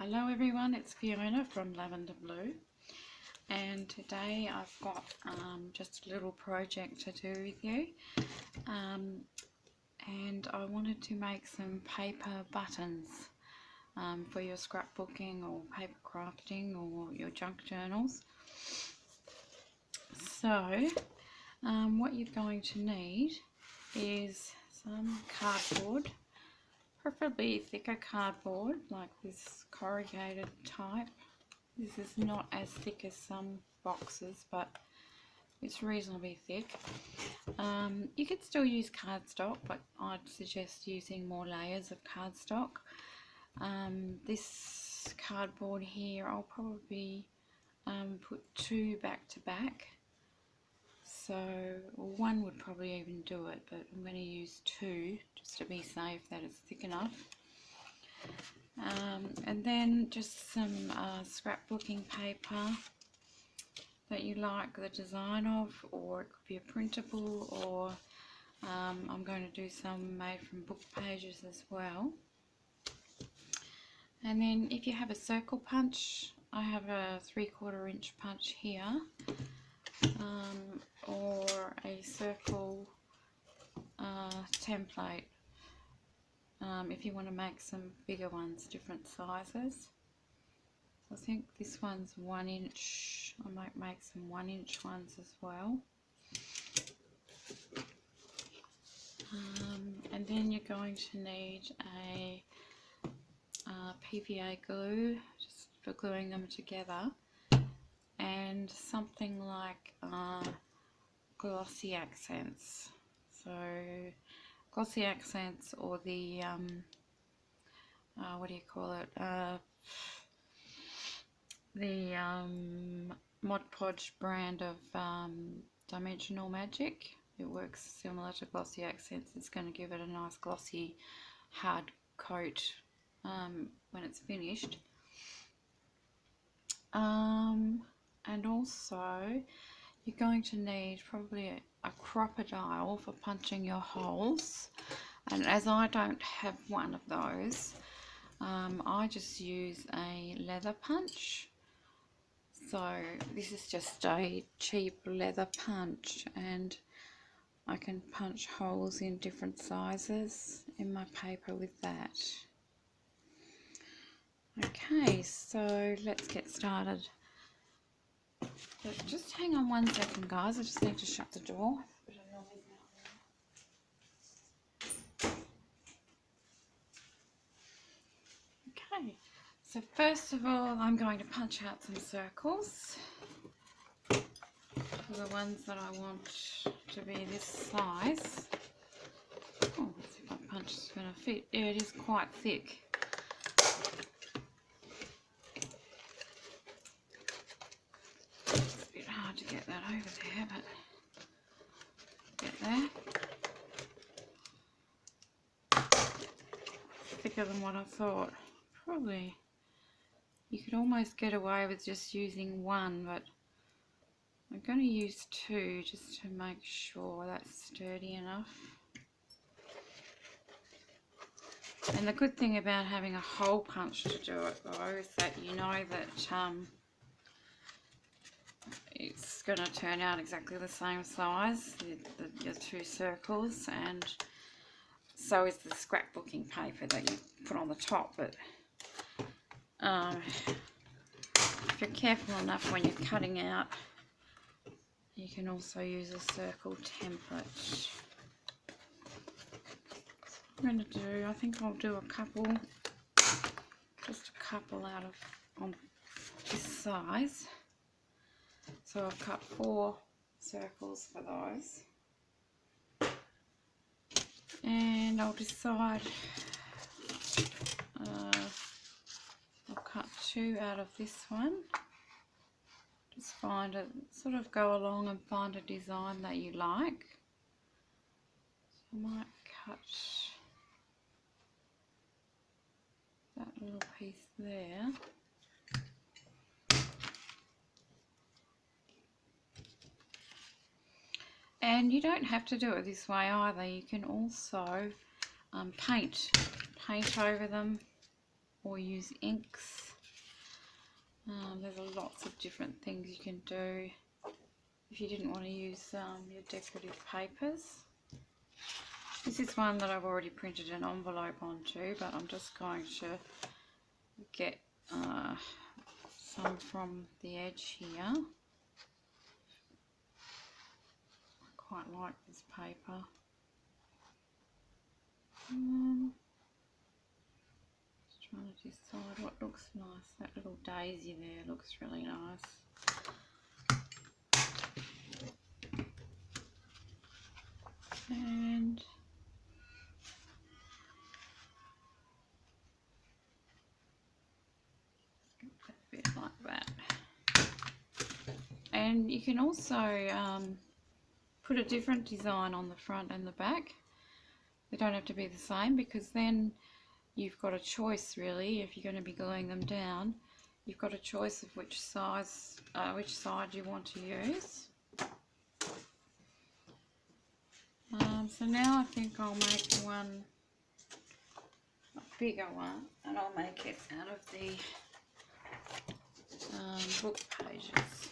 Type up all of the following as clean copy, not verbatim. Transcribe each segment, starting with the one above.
Hello everyone, it's Fiona from Lavender Blue, and today I've got just a little project to do with you, and I wanted to make some paper buttons for your scrapbooking or paper crafting or your junk journals. So what you're going to need is some cardboard, preferably thicker cardboard like this corrugated type. This is not as thick as some boxes, but it's reasonably thick. You could still use cardstock, but I'd suggest using more layers of cardstock. This cardboard here, I'll probably put two back to back. So one would probably even do it, but I'm going to use two just to be safe that it's thick enough. And then just some scrapbooking paper that you like the design of, or it could be a printable, or I'm going to do some made from book pages as well. And then if you have a circle punch, I have a 3/4 inch punch here, or a circle template if you want to make some bigger ones, different sizes. I think this one's 1 inch. I might make some 1 inch ones as well. And then you're going to need a PVA glue just for gluing them together, and something like glossy accents. So glossy accents, or the what do you call it, the Mod Podge brand of Dimensional Magic. It works similar to glossy accents. It's going to give it a nice glossy hard coat when it's finished. And also you're going to need probably a crocodile for punching your holes, and as I don't have one of those, I just use a leather punch. So this is just a cheap leather punch, and I can punch holes in different sizes in my paper with that. Okay, so let's get started. But just hang on 1 second, guys. I just need to shut the door. Okay, so first of all, I'm going to punch out some circles for the ones that I want to be this size. Oh, let's see if my punch is going to fit. Yeah, it is quite thick. It's a bit hard to get that over there, but get there. Thicker than what I thought. Probably you could almost get away with just using one, but I'm going to use two just to make sure that's sturdy enough. And the good thing about having a hole punch to do it though is that you know that it's going to turn out exactly the same size, your two circles, and so is the scrapbooking paper that you put on the top. But if you're careful enough when you're cutting out, you can also use a circle template. I'm going to do, I think I'll do a couple, just a couple out of on this size. So I've cut 4 circles for those, and I'll decide, I'll cut 2 out of this one. Just find it, sort of go along and find a design that you like. So I might cut that little piece there. And you don't have to do it this way either. You can also paint over them, or use inks. There's lots of different things you can do if you didn't want to use your decorative papers. This is one that I've already printed an envelope onto, but I'm just going to get some from the edge here. I quite like this paper. Just trying to decide what looks nice. That little daisy there looks really nice. And a bit like that. And you can also put a different design on the front and the back. They don't have to be the same, because then you've got a choice really. If you're going to be gluing them down, you've got a choice of which side you want to use. So now I think I'll make one, a bigger one, and I'll make it out of the book pages.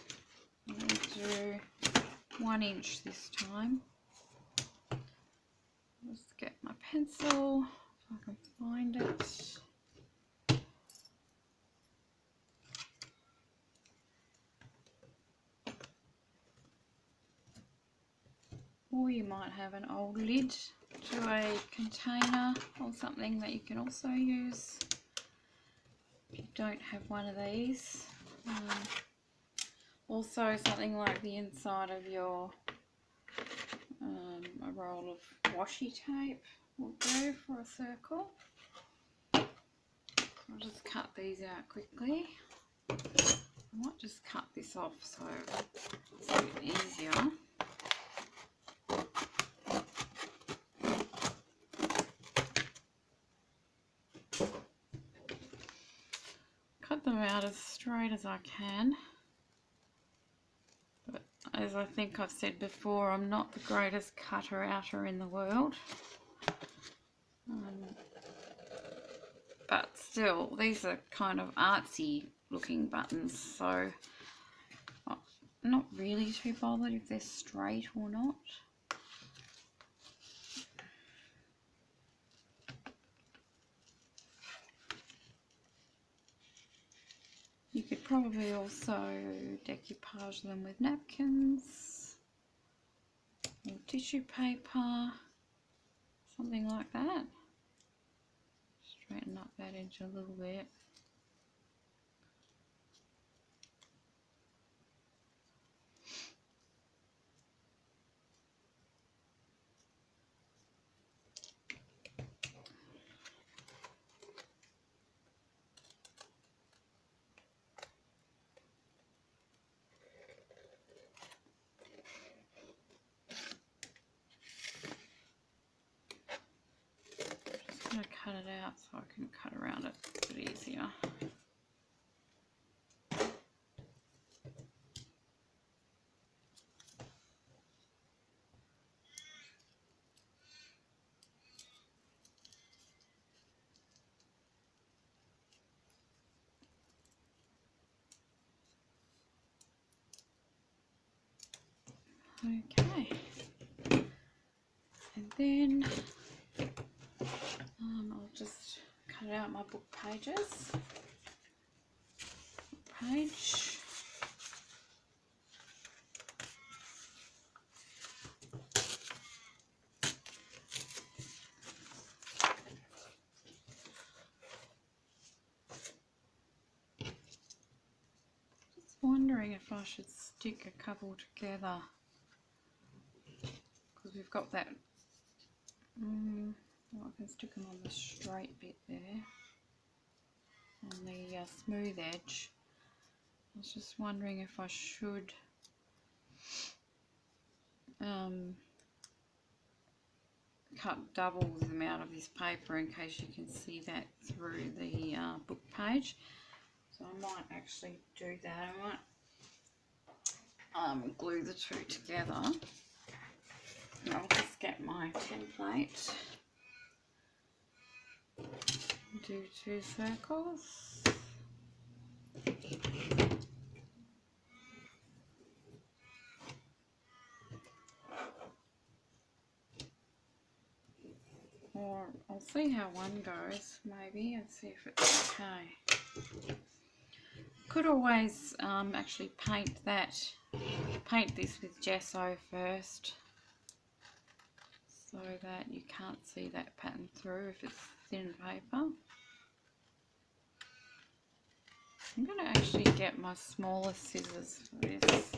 I'm going to do 1 inch this time. Just get my pencil if I can find it. Or you might have an old lid to a container or something that you can also use if you don't have one of these. Also something like the inside of your a roll of washi tape will do for a circle. I'll just cut these out quickly. I might just cut this off so it's a bit easier. Cut them out as straight as I can. But as I think I've said before, I'm not the greatest cutter-outer in the world. But still, these are kind of artsy looking buttons, so I'm not really too bothered if they're straight or not. You could probably also decoupage them with napkins or tissue paper, something like that. Straighten up that edge a little bit. I'm going to cut it out so I can cut around it a bit easier. Okay, and then I'll just cut out my book pages. Page. Just wondering if I should stick a couple together, because we've got that. Well, I can stick them on the straight bit there, on the smooth edge. I was just wondering if I should cut double the amount of this paper in case you can see that through the book page. So I might actually do that. I might glue the two together. I'll just get my template. Do 2 circles. Or I'll see how one goes, maybe, and see if it's okay. Could always actually paint this with gesso first, so that you can't see that pattern through if it's thin paper. I'm going to actually get my smaller scissors for this.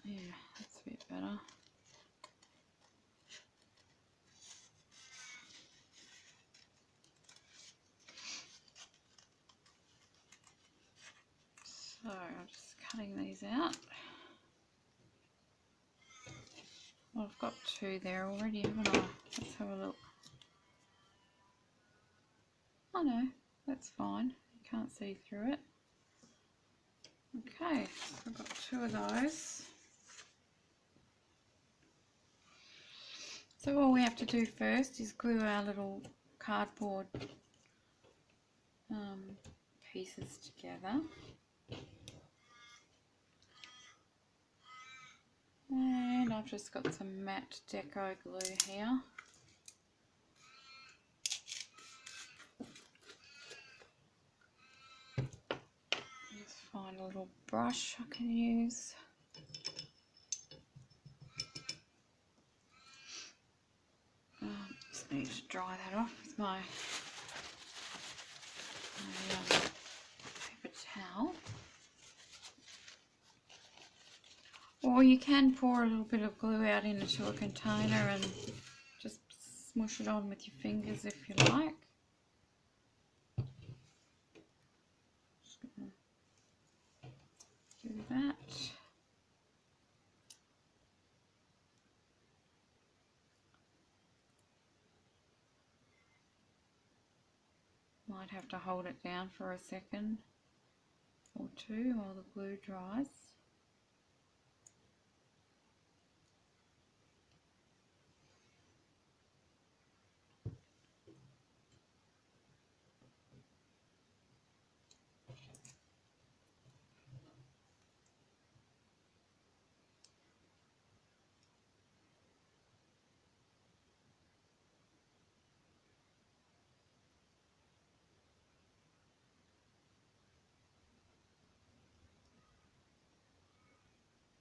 Yeah, that's a bit better. So I'm just cutting these out. Well, I've got two there already, haven't I? Let's have a look. Oh no, that's fine. You can't see through it. Okay, so I've got two of those. So all we have to do first is glue our little cardboard pieces together. And I've just got some matte deco glue here. Just find a little brush I can use. Just need to dry that off with my paper towel. Or you can pour a little bit of glue out into a container and just smush it on with your fingers if you like. Just gonna do that. Might have to hold it down for a second or two while the glue dries.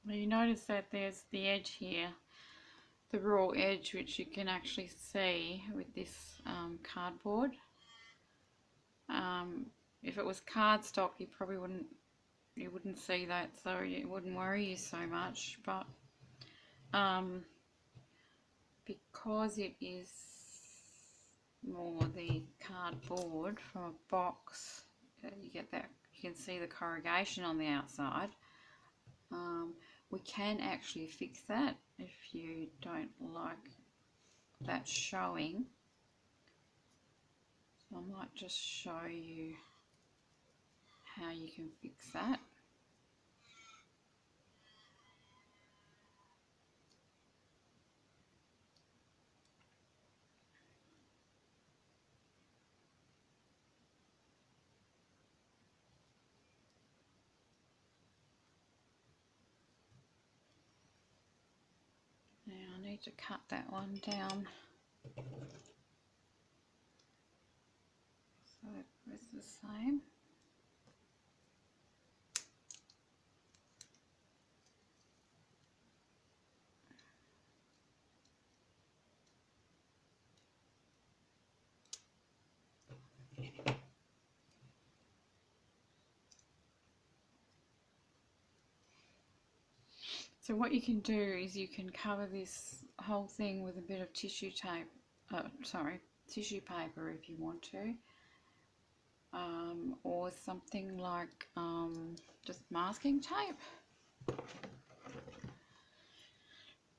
Well, you notice that there's the edge here, the raw edge, which you can actually see with this cardboard. If it was cardstock, you probably wouldn't see that, so it wouldn't worry you so much. But because it is more the cardboard from a box, you get that. You can see the corrugation on the outside. We can actually fix that if you don't like that showing. So I might just show you how you can fix that. Now I need to cut that one down. So it's the same. So what you can do is you can cover this whole thing with a bit of tissue tape, tissue paper if you want to, or something like just masking tape.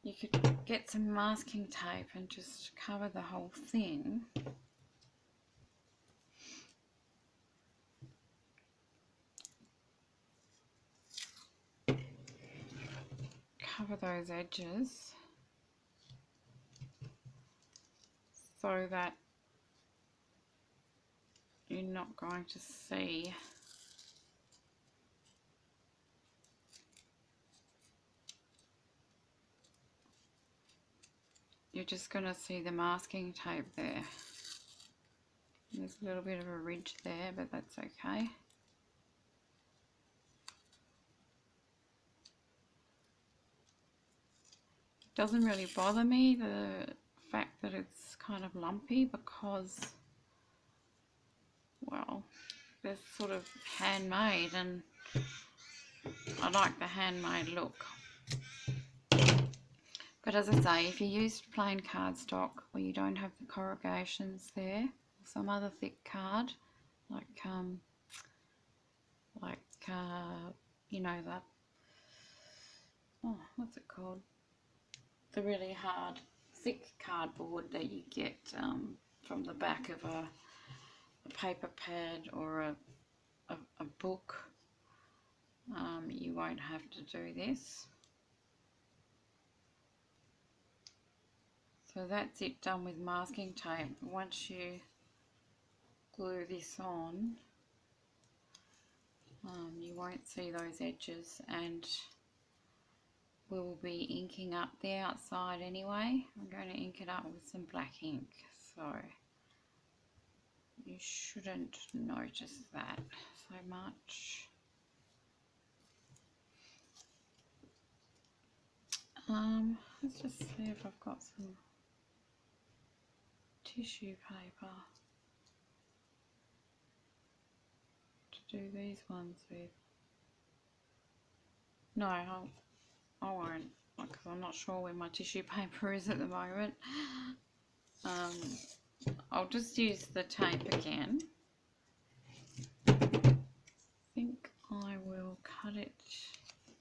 You could get some masking tape and just cover the whole thing. Cover those edges so that you're not going to see you're just going to see the masking tape there. There's a little bit of a ridge there, but that's okay. It doesn't really bother me, the fact that it's kind of lumpy, because, well, they're sort of handmade and I like the handmade look. But as I say, if you use plain cardstock or you don't have the corrugations there, or some other thick card, like you know that, oh, what's it called? The really hard, thick cardboard that you get from the back of a paper pad or a book, you won't have to do this. So that's it done with masking tape. Once you glue this on, you won't see those edges, and we will be inking up the outside anyway. I'm going to ink it up with some black ink, so you shouldn't notice that so much. Let's just see if I've got some tissue paper to do these ones with. No, I won't, because I'm not sure where my tissue paper is at the moment. I'll just use the tape again. I think I will cut it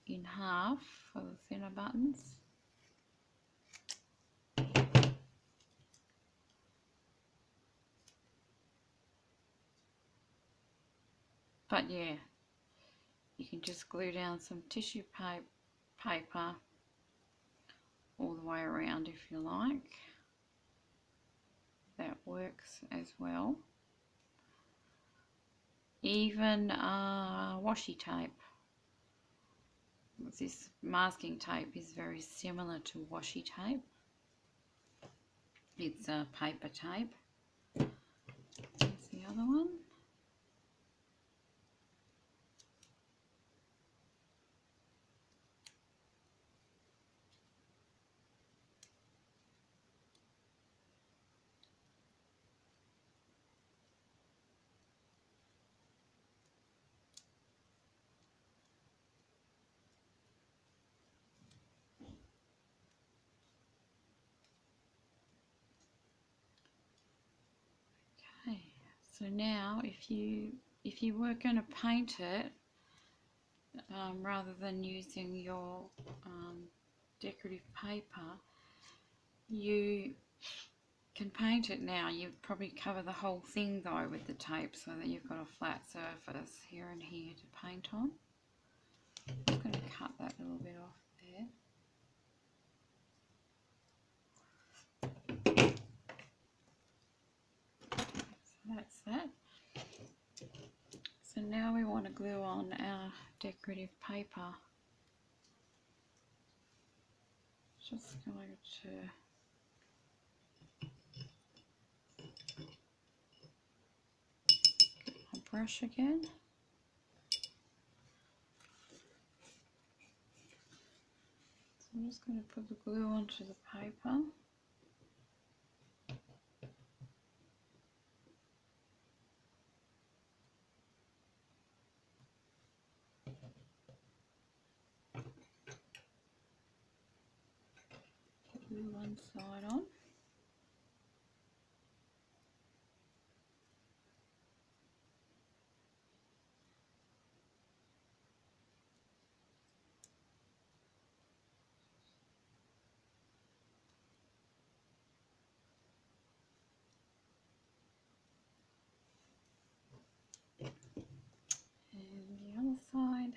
in half for the thinner buttons. But yeah, you can just glue down some tissue paper all the way around if you like. That works as well. Even washi tape. This masking tape is very similar to washi tape. It's a paper tape. Here's the other one. Okay, so now if you were going to paint it, rather than using your decorative paper, you can paint it now. You'd probably cover the whole thing though with the tape, so that you've got a flat surface here and here to paint on. I'm just going to cut that little bit off there. So that's that. So now we want to glue on our decorative paper. Just going to get my brush again. So I'm just going to put the glue onto the paper. Glue one side on. And the other side.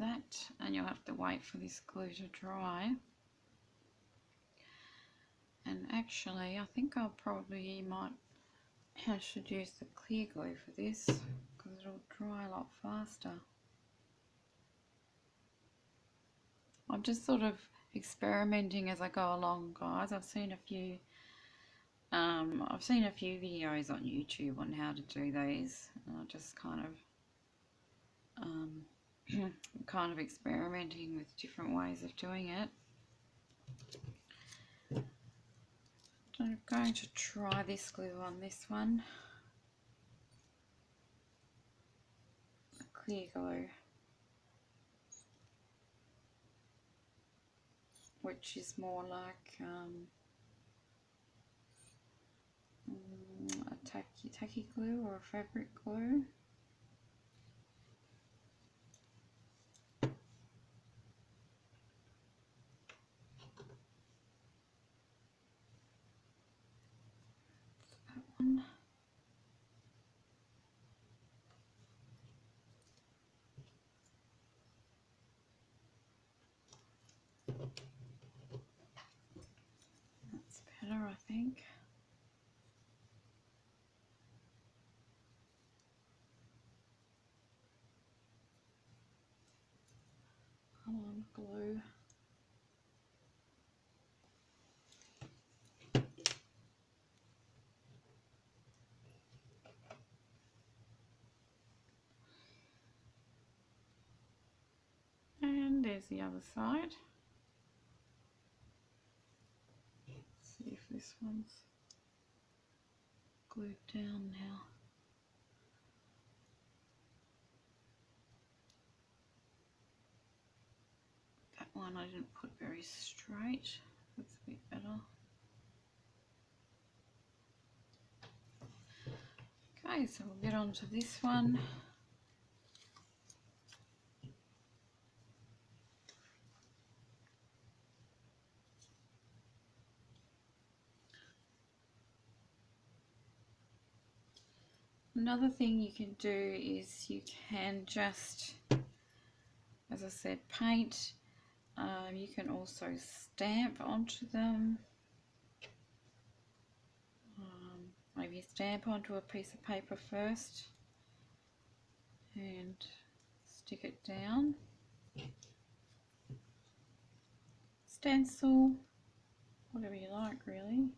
that, and you'll have to wait for this glue to dry. And actually, I think I should use the clear glue for this, because it'll dry a lot faster. I'm just sort of experimenting as I go along, guys. I've seen a few videos on YouTube on how to do these, and I just kind of experimenting with different ways of doing it. I'm going to try this glue on this one, the clear glue, which is more like a tacky glue or a fabric glue. That one. That's better, I think. Come on, glue. And there's the other side. Let's see if this one's glued down now. That one I didn't put very straight. That's a bit better. Okay, so we'll get on to this one. Another thing you can do is you can just, as I said, paint. You can also stamp onto them. Maybe stamp onto a piece of paper first and stick it down. Stencil, whatever you like really.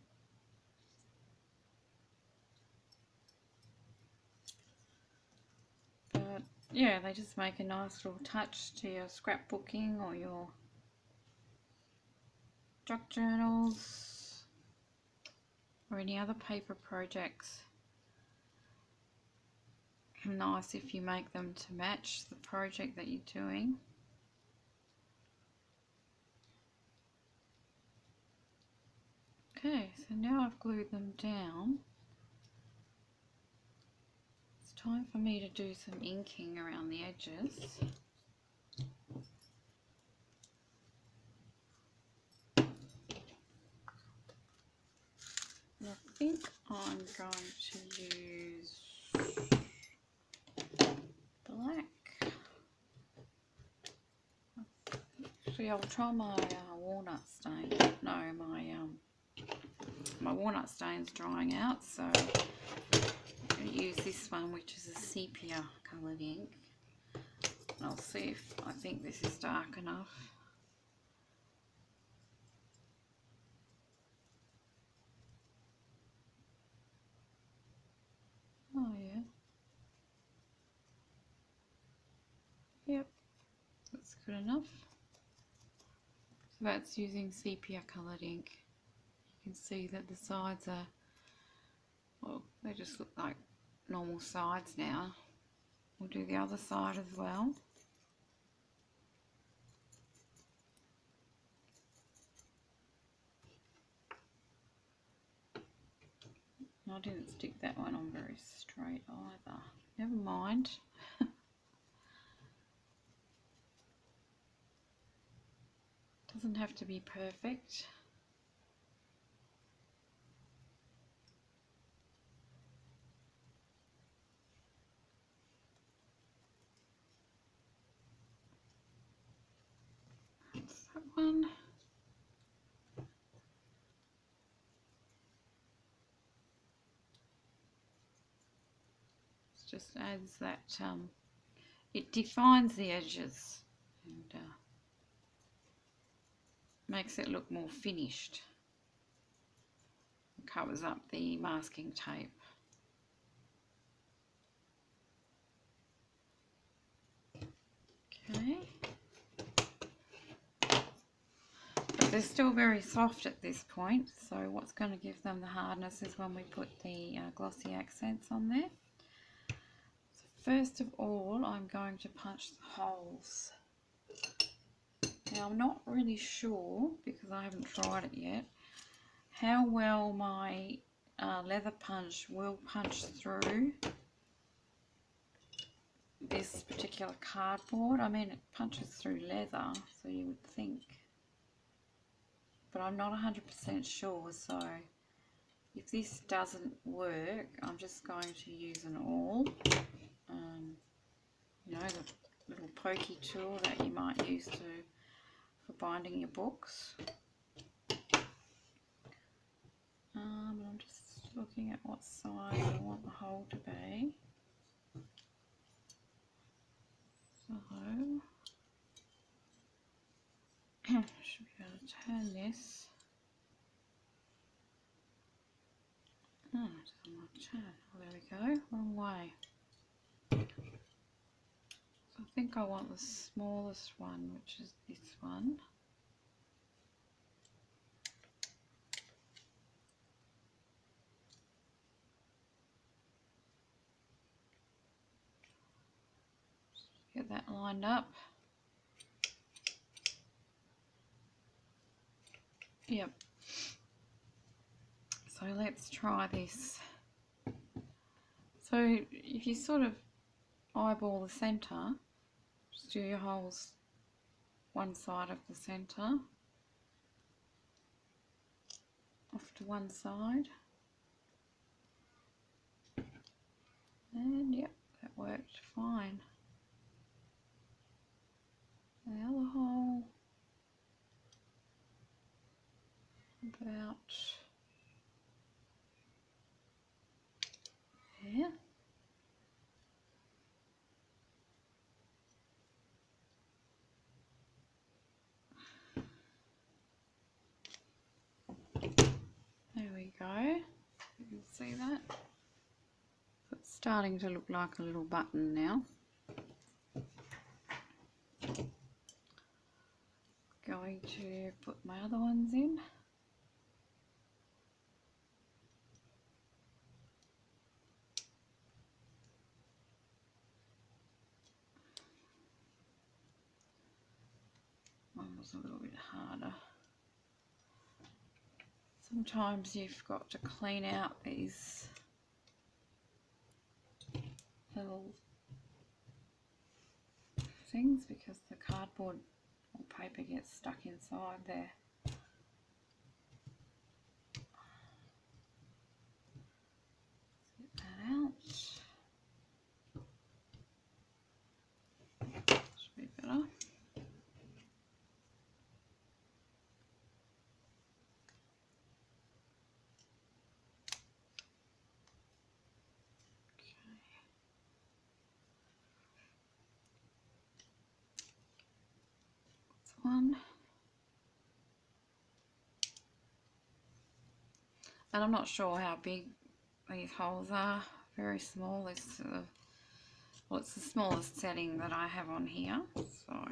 But yeah, they just make a nice little touch to your scrapbooking or your jock journals or any other paper projects. Nice if you make them to match the project that you're doing. Okay, so now I've glued them down. It's time for me to do some inking around the edges. And I think I'm going to use black. Actually, I'll try my walnut stain. No, my walnut stain's drying out, so I'm going to use this one, which is a sepia coloured ink. And I'll see if I think this is dark enough. Oh yeah. Yep, that's good enough. So that's using sepia coloured ink. You can see that the sides are, well, they just look like normal sides now. We'll do the other side as well. I didn't stick that one on very straight either. Never mind. Doesn't have to be perfect. that one. It just adds that, it defines the edges and makes it look more finished. It covers up the masking tape. Okay. But they're still very soft at this point, so what's going to give them the hardness is when we put the glossy accents on there. So first of all, I'm going to punch the holes. Now I'm not really sure, because I haven't tried it yet, how well my leather punch will punch through this particular cardboard. I mean, it punches through leather, so you would think, but I'm not 100% sure. So if this doesn't work, I'm just going to use an awl, you know, the little pokey tool that you might use for binding your books. And I'm just looking at what size I want the hole to be. So should be able to turn this. Oh, it doesn't want to turn. Oh, there we go. Wrong way. So I think I want the smallest one, which is this one. Get that lined up. Yep. So let's try this. So if you sort of eyeball the centre, just do your holes one side of the centre, off to one side, and yep, that worked fine. The other hole about there. There we go. You can see that. So it's starting to look like a little button now. Going to put my other ones in. One was a little bit harder. Sometimes you've got to clean out these little things because the cardboard or paper gets stuck inside there. Let's get that out. Should be better. One, and I'm not sure how big these holes are. Very small. It's well, it's the smallest setting that I have on here. So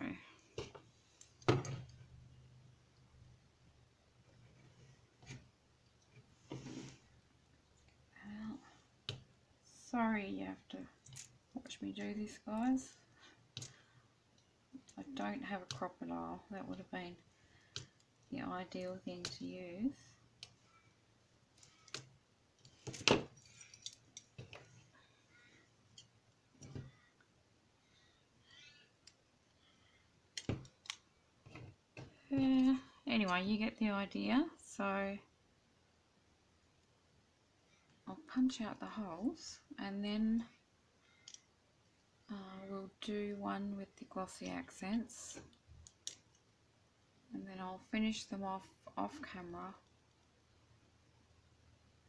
sorry, you have to watch me do this, guys. I don't have a crocodile. That would have been the ideal thing to use. Anyway, you get the idea. So I'll punch out the holes and then we'll do one with the glossy accents. and then I'll finish them off camera,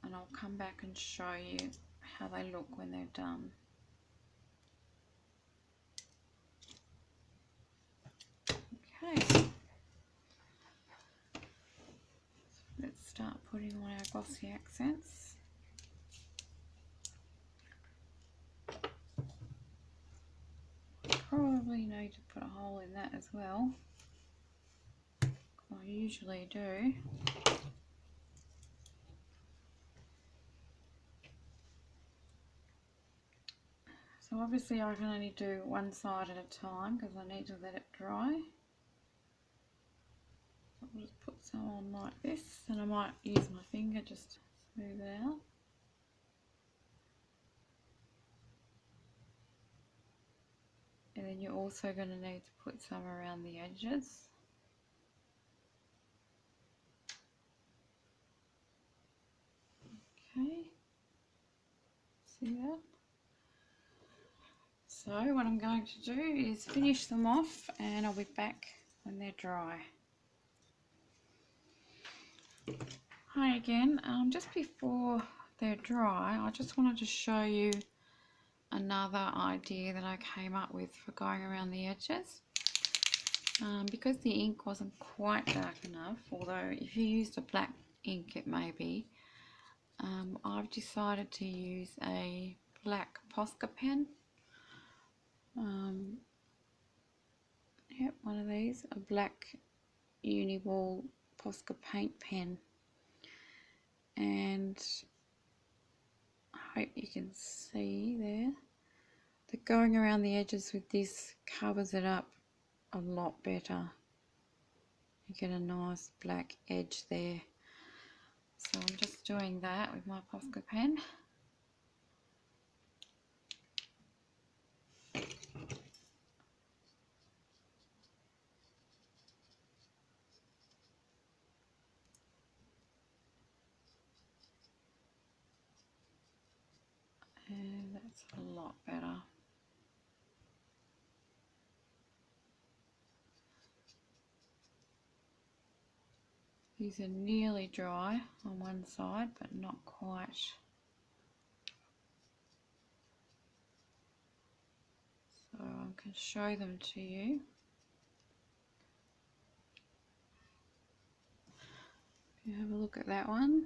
and I'll come back and show you how they look when they're done. Okay, let's start putting on our glossy accents. Probably need to put a hole in that as well. I usually do. So obviously I can only do one side at a time because I need to let it dry. I'll just put some on like this, and I might use my finger just to smooth it out. And then you're also going to need to put some around the edges. Okay, see that? So what I'm going to do is finish them off, and I'll be back when they're dry. Hi again. Just before they're dry, I just wanted to show you another idea that I came up with for going around the edges. Because the ink wasn't quite dark enough, although if you used a black ink it may be, I've decided to use a black Posca pen. Yep, one of these, a black Uniball Posca paint pen, and I hope you can see there that going around the edges with this covers it up a lot better. You get a nice black edge there. So I'm just doing that with my Posca pen. And that's a lot better. These are nearly dry on one side, but not quite. So I can show them to you. If you have a look at that one.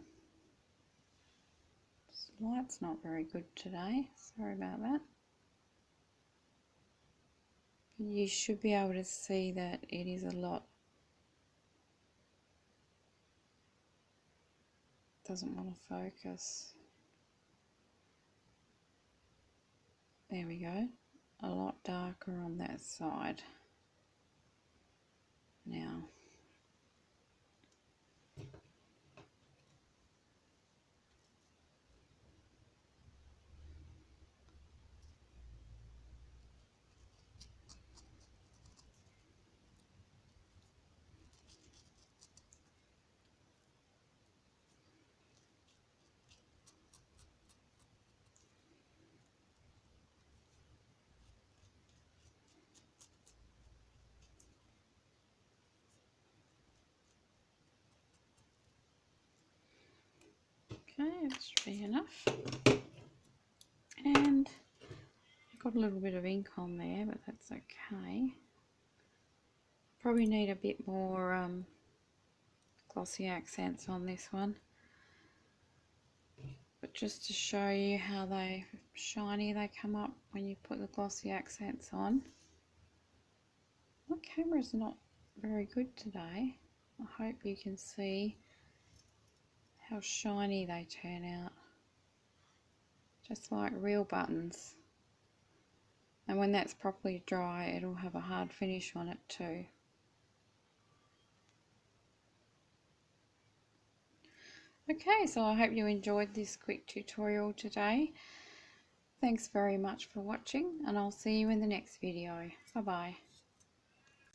This light's not very good today, sorry about that. But you should be able to see that it is a lot. Doesn't want to focus. There we go. A lot darker on that side. Now. Okay, that should be enough. And I've got a little bit of ink on there, but that's okay. Probably need a bit more glossy accents on this one. But just to show you how shiny they come up when you put the glossy accents on. My camera's not very good today. I hope you can see how shiny they turn out, just like real buttons. And when that's properly dry, it'll have a hard finish on it too. Okay, so I hope you enjoyed this quick tutorial today. Thanks very much for watching, and I'll see you in the next video. Bye bye.